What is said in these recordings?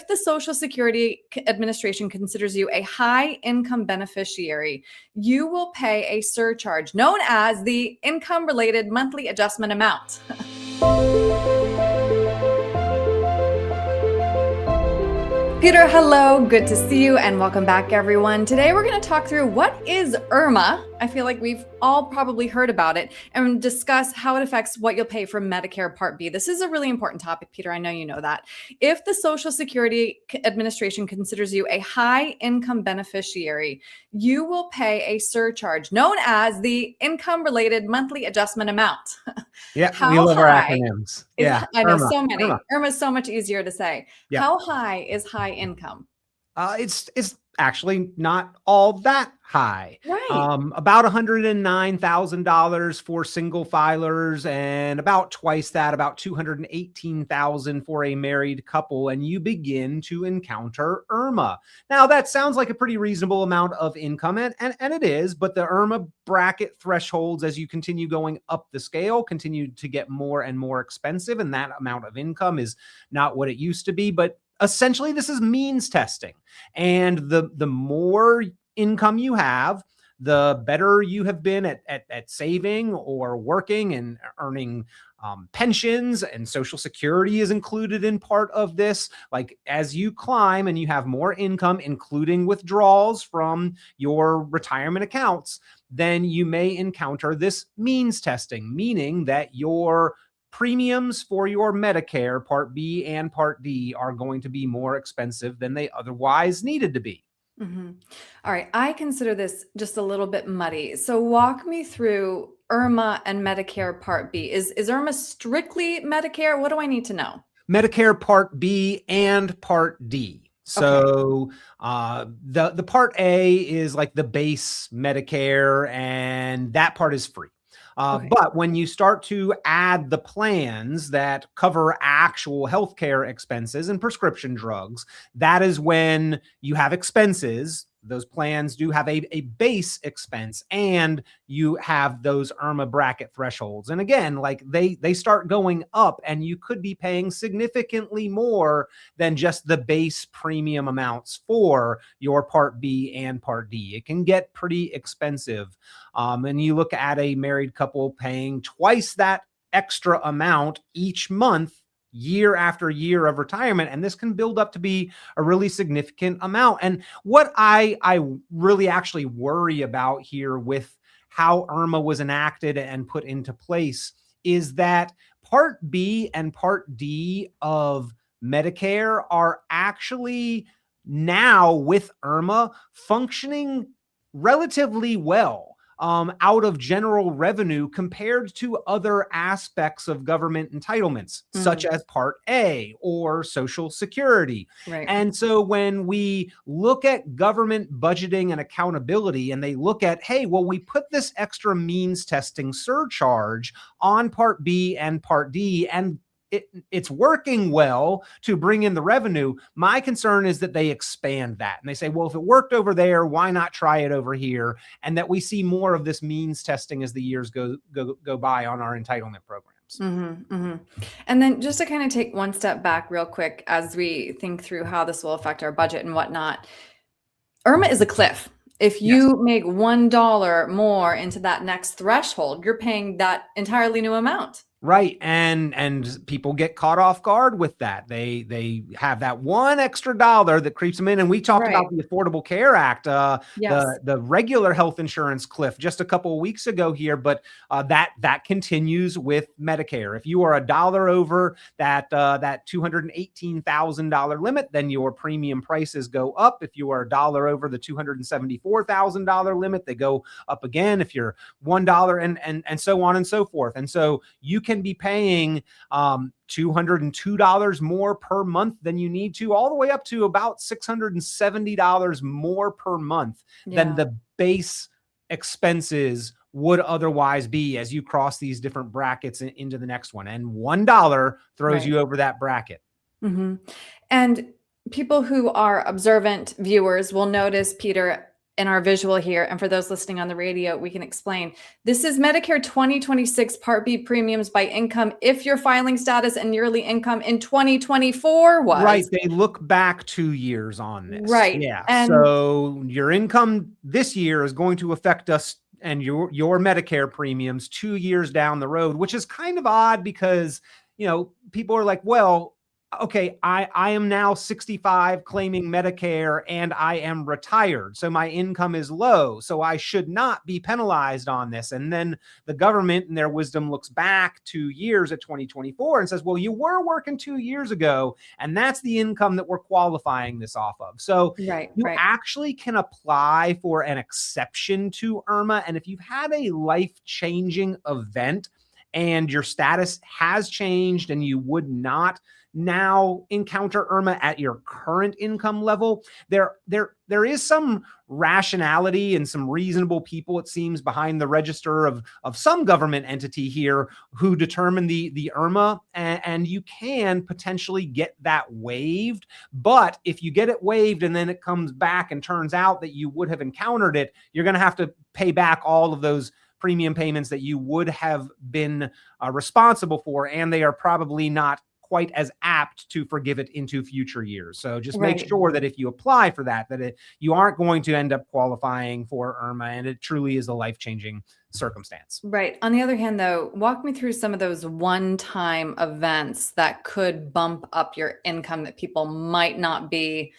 if the Social Security Administration considers you a high income beneficiary, you will pay a surcharge known as the income related monthly adjustment amount. Peter, hello, good to see you and welcome back everyone. Today we're going to talk through what is IRMAA. I feel like we've all probably heard about it, and discuss how it affects what you'll pay for Medicare Part B. This is a really important topic, Peter. I know you know that. If the Social Security Administration considers you a high income beneficiary, you will pay a surcharge known as the income related monthly adjustment amount. Yeah, we love our acronyms. Yeah, I know, so many. IRMAA. IRMAA is so much easier to say. Yeah. How high is high income? It's actually not all that high. Right. About $109,000 for single filers, and about twice that, about $218,000 for a married couple, and you begin to encounter IRMAA. Now, that sounds like a pretty reasonable amount of income, and it is, but the IRMAA bracket thresholds, as you continue going up the scale, continue to get more and more expensive, and that amount of income is not what it used to be. But essentially, this is means testing, and the more income you have, the better you have been at saving or working and earning pensions, and Social Security is included in part of this. Like, as you climb and you have more income, including withdrawals from your retirement accounts, then you may encounter this means testing, meaning that your premiums for your Medicare Part B and Part D are going to be more expensive than they otherwise needed to be. Mm-hmm. All right. I consider this just a little bit muddy. So walk me through IRMAA and Medicare Part B. Is IRMAA strictly Medicare? What do I need to know? Medicare Part B and Part D. So the Part A is like the base Medicare, and that part is free. But when you start to add the plans that cover actual healthcare expenses and prescription drugs, that is when you have expenses. Those plans do have a base expense, and you have those IRMAA bracket thresholds. And again, like they start going up, and you could be paying significantly more than just the base premium amounts for your Part B and Part D. It can get pretty expensive. And you look at a married couple paying twice that extra amount each month, year after year of retirement, and this can build up to be a really significant amount. And what I really actually worry about here with how IRMAA was enacted and put into place is that Part B and Part D of Medicare are actually now, with IRMAA, functioning relatively well out of general revenue compared to other aspects of government entitlements, such as Part A or Social Security. Right. And so when we look at government budgeting and accountability, and they look at, hey, well, we put this extra means testing surcharge on Part B and Part D, and it's working well to bring in the revenue. My concern is that they expand that, and they say, well, if it worked over there, why not try it over here? And that we see more of this means testing as the years go by on our entitlement programs. And then just to kind of take one step back real quick as we think through how this will affect our budget and whatnot, IRMAA is a cliff. If you make $1 more into that next threshold, you're paying that entirely new amount. Right. And people get caught off guard with that. They have that one extra dollar that creeps them in. And we talked about the Affordable Care Act, the regular health insurance cliff just a couple of weeks ago here, but that continues with Medicare. If you are a dollar over that $218,000 limit, then your premium prices go up. If you are a dollar over the $274,000 limit, they go up again. If you're $1 and so on and so forth. And so you can be paying $202 more per month than you need to, all the way up to about $670 more per month than the base expenses would otherwise be as you cross these different brackets into the next one. And $1 throws you over that bracket. And people who are observant viewers will notice, Peter, in our visual here, and for those listening on the radio, we can explain. This is Medicare 2026 Part B premiums by income if your filing status and yearly income in 2024 was. Right. They look back 2 years on this. Right. Yeah. And so your income this year is going to affect us and your Medicare premiums 2 years down the road, which is kind of odd because, people are like, well, okay, I am now 65 claiming Medicare and I am retired. So my income is low. So I should not be penalized on this. And then the government in their wisdom looks back 2 years at 2024 and says, well, you were working 2 years ago, and that's the income that we're qualifying this off of. So you actually can apply for an exception to IRMAA. And if you've had a life-changing event and your status has changed and you would not now encounter IRMAA at your current income level, there is some rationality and some reasonable people, it seems, behind the register of some government entity here who determine the IRMAA, and you can potentially get that waived. But if you get it waived and then it comes back and turns out that you would have encountered it, you're going to have to pay back all of those premium payments that you would have been responsible for, and they are probably not quite as apt to forgive it into future years. So just make sure that if you apply for that you aren't going to end up qualifying for IRMAA, and it truly is a life-changing circumstance. Right. On the other hand, though, walk me through some of those one-time events that could bump up your income that people might not be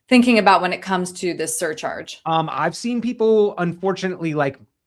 thinking about when it comes to this surcharge. I've seen people, unfortunately,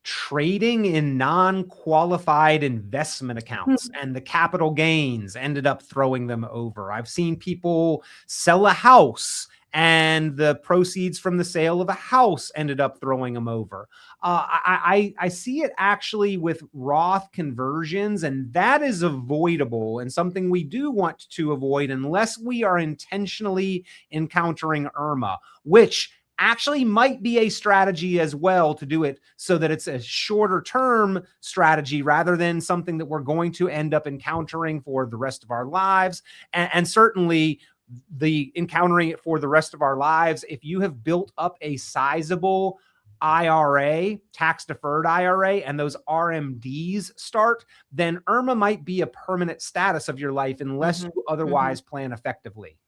trading in non-qualified investment accounts, and the capital gains ended up throwing them over. I've seen people sell a house and the proceeds from the sale of a house ended up throwing them over. I see it actually with Roth conversions, and that is avoidable and something we do want to avoid unless we are intentionally encountering IRMAA, which actually might be a strategy as well to do it so that it's a shorter term strategy rather than something that we're going to end up encountering for the rest of our lives. And certainly the encountering it for the rest of our lives, if you have built up a sizable IRA, tax deferred IRA, and those RMDs start, then IRMAA might be a permanent status of your life unless you otherwise plan effectively.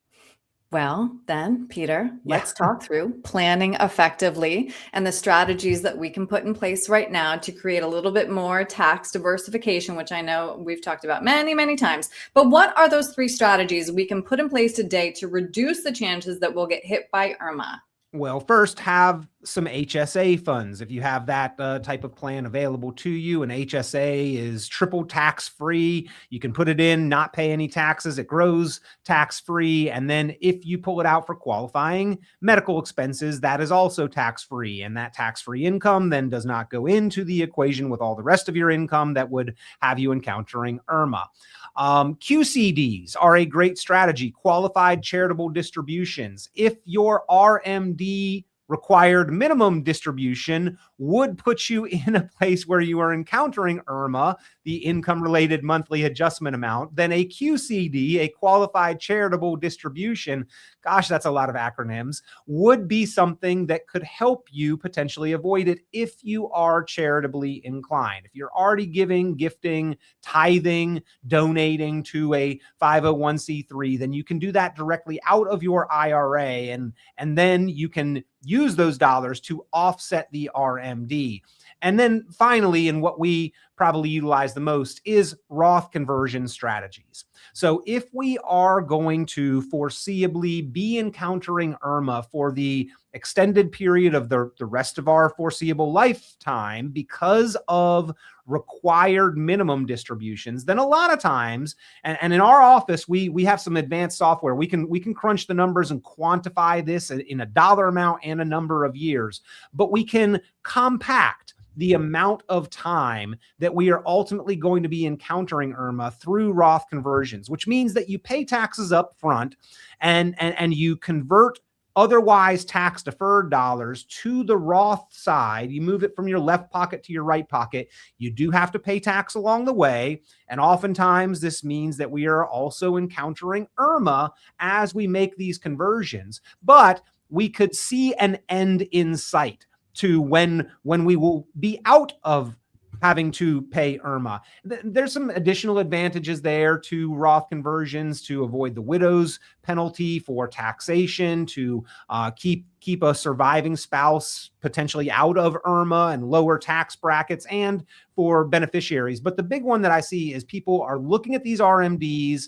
Well, then, Peter, let's talk through planning effectively and the strategies that we can put in place right now to create a little bit more tax diversification, which I know we've talked about many, many times. But what are those 3 strategies we can put in place today to reduce the chances that we'll get hit by IRMAA? Well, first, have some HSA funds. If you have that type of plan available to you, an HSA is triple tax free. You can put it in, not pay any taxes. It grows tax free. And then if you pull it out for qualifying medical expenses, that is also tax free. And that tax free income then does not go into the equation with all the rest of your income that would have you encountering IRMAA. QCDs are a great strategy, qualified charitable distributions. If your RMD required minimum distribution would put you in a place where you are encountering IRMAA, the income related monthly adjustment amount, then a QCD, a qualified charitable distribution, gosh, that's a lot of acronyms, would be something that could help you potentially avoid it if you are charitably inclined. If you're already giving, gifting, tithing, donating to a 501c3, then you can do that directly out of your IRA, and then you can use those dollars to offset the RMD. And then finally, and what we probably utilize the most is Roth conversion strategies. So if we are going to foreseeably be encountering IRMAA for the extended period of the rest of our foreseeable lifetime because of required minimum distributions, then a lot of times, and in our office, we have some advanced software. We can crunch the numbers and quantify this in a dollar amount and a number of years, but we can compact the amount of time that we are ultimately going to be encountering IRMAA through Roth conversions, which means that you pay taxes up front and you convert otherwise tax deferred dollars to the Roth side. You move it from your left pocket to your right pocket. You do have to pay tax along the way. And oftentimes this means that we are also encountering IRMAA as we make these conversions, but we could see an end in sight. to when we will be out of having to pay IRMAA. There's some additional advantages there to Roth conversions to avoid the widow's penalty for taxation, to keep a surviving spouse potentially out of IRMAA and lower tax brackets, and for beneficiaries. But the big one that I see is people are looking at these RMDs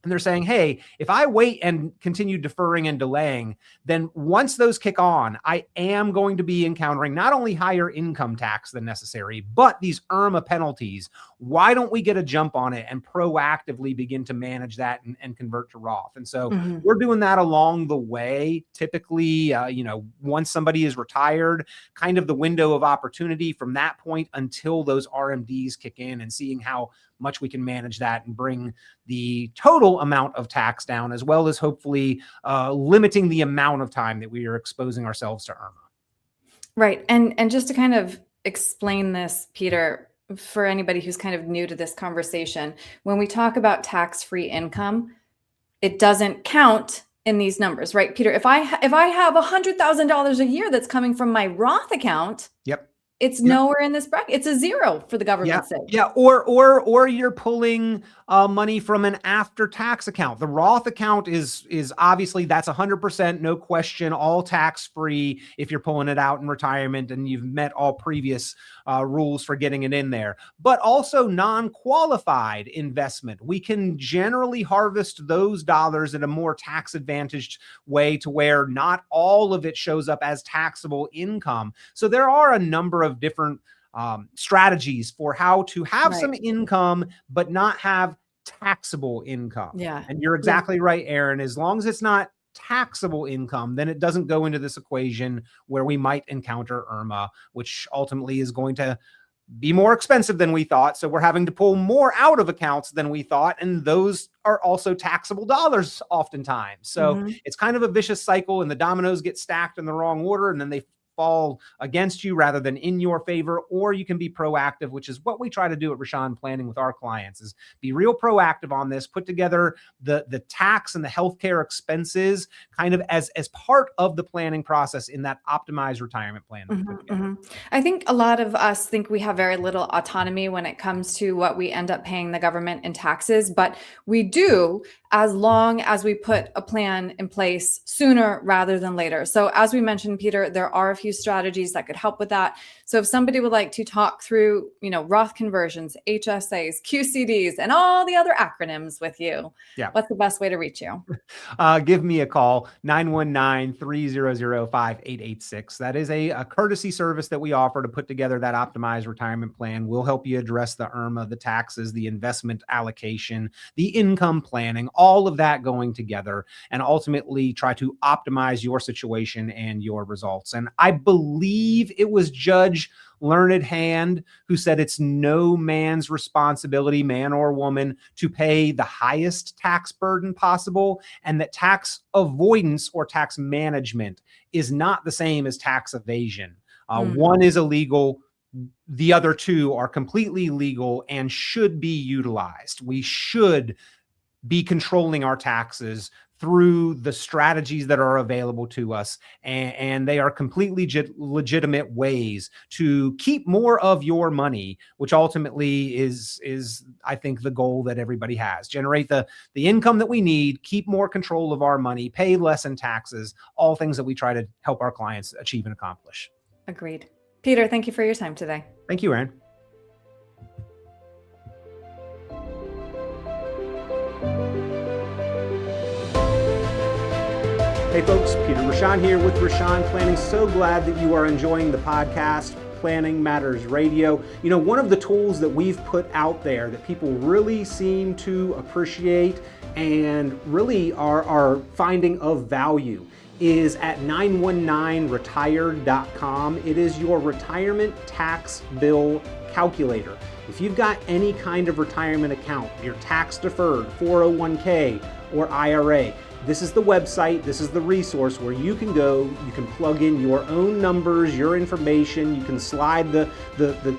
and they're saying, hey, if I wait and continue deferring and delaying, then once those kick on, I am going to be encountering not only higher income tax than necessary, but these IRMAA penalties. Why don't we get a jump on it and proactively begin to manage that and convert to Roth? And so we're doing that along the way. Typically, once somebody is retired, kind of the window of opportunity from that point until those RMDs kick in, and seeing how much we can manage that and bring the total amount of tax down, as well as hopefully limiting the amount of time that we are exposing ourselves to IRMAA. Right. And just to kind of explain this, Peter, for anybody who's kind of new to this conversation, when we talk about tax-free income, it doesn't count in these numbers, right, Peter? If I have $100,000 a year that's coming from my Roth account, yep, it's nowhere in this bracket. It's a zero for the government's sake. Yeah, or you're pulling money from an after-tax account. The Roth account is obviously, that's 100%, no question, all tax-free if you're pulling it out in retirement and you've met all previous rules for getting it in there. But also non-qualified investment. We can generally harvest those dollars in a more tax-advantaged way, to where not all of it shows up as taxable income. So there are a number of different strategies for how to have some income, but not have taxable income. Yeah. And you're exactly right, Erin. As long as it's not taxable income, then it doesn't go into this equation where we might encounter IRMAA, which ultimately is going to be more expensive than we thought. So we're having to pull more out of accounts than we thought. And those are also taxable dollars oftentimes. So it's kind of a vicious cycle, and the dominoes get stacked in the wrong order, and then they fall against you rather than in your favor. Or you can be proactive, which is what we try to do at Richon Planning with our clients, is be real proactive on this, put together the tax and the healthcare expenses kind of as part of the planning process in that optimized retirement plan. I think a lot of us think we have very little autonomy when it comes to what we end up paying the government in taxes, but we do, as long as we put a plan in place sooner rather than later. So as we mentioned, Peter, there are a few strategies that could help with that. So if somebody would like to talk through, Roth conversions, HSAs, QCDs, and all the other acronyms with you, what's the best way to reach you? Give me a call, 919-300-5886. That is a courtesy service that we offer to put together that optimized retirement plan. We'll help you address the IRMAA, the taxes, the investment allocation, the income planning, all of that going together, and ultimately try to optimize your situation and your results. And I believe it was Judge Learned Hand who said it's no man's responsibility, man or woman, to pay the highest tax burden possible, and that tax avoidance or tax management is not the same as tax evasion. One is illegal. The other two are completely legal and should be utilized. We should be controlling our taxes through the strategies that are available to us. And they are completely legitimate ways to keep more of your money, which ultimately is I think the goal that everybody has. Generate the income that we need, keep more control of our money, pay less in taxes, all things that we try to help our clients achieve and accomplish. Agreed. Peter, thank you for your time today. Thank you, Erin. Hey folks, Peter Richon here with Richon Planning. So glad that you are enjoying the podcast, Planning Matters Radio. One of the tools that we've put out there that people really seem to appreciate and really are finding of value is at 919retired.com. It is your retirement tax bill calculator. If you've got any kind of retirement account, your tax deferred, 401k or IRA, this is the website, this is the resource where you can go, you can plug in your own numbers, your information, you can slide the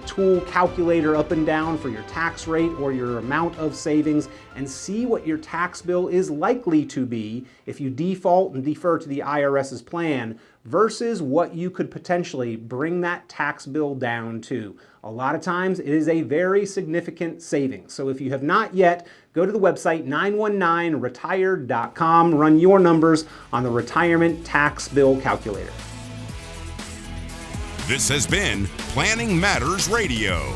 tool calculator up and down for your tax rate or your amount of savings and see what your tax bill is likely to be if you default and defer to the IRS's plan versus what you could potentially bring that tax bill down to. A lot of times it is a very significant savings. So if you have not yet, go to the website 919retired.com, run your numbers on the retirement tax bill calculator. This has been Planning Matters Radio.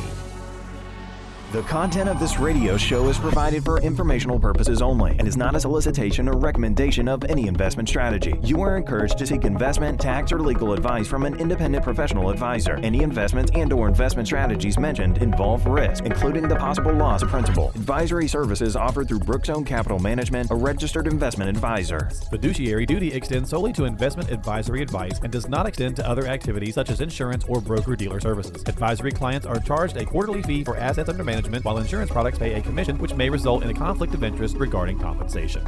The content of this radio show is provided for informational purposes only and is not a solicitation or recommendation of any investment strategy. You are encouraged to seek investment, tax, or legal advice from an independent professional advisor. Any investments and/or investment strategies mentioned involve risk, including the possible loss of principal. Advisory services offered through Brookzone Capital Management, a registered investment advisor. Fiduciary duty extends solely to investment advisory advice and does not extend to other activities such as insurance or broker-dealer services. Advisory clients are charged a quarterly fee for assets under management, while insurance products pay a commission, which may result in a conflict of interest regarding compensation.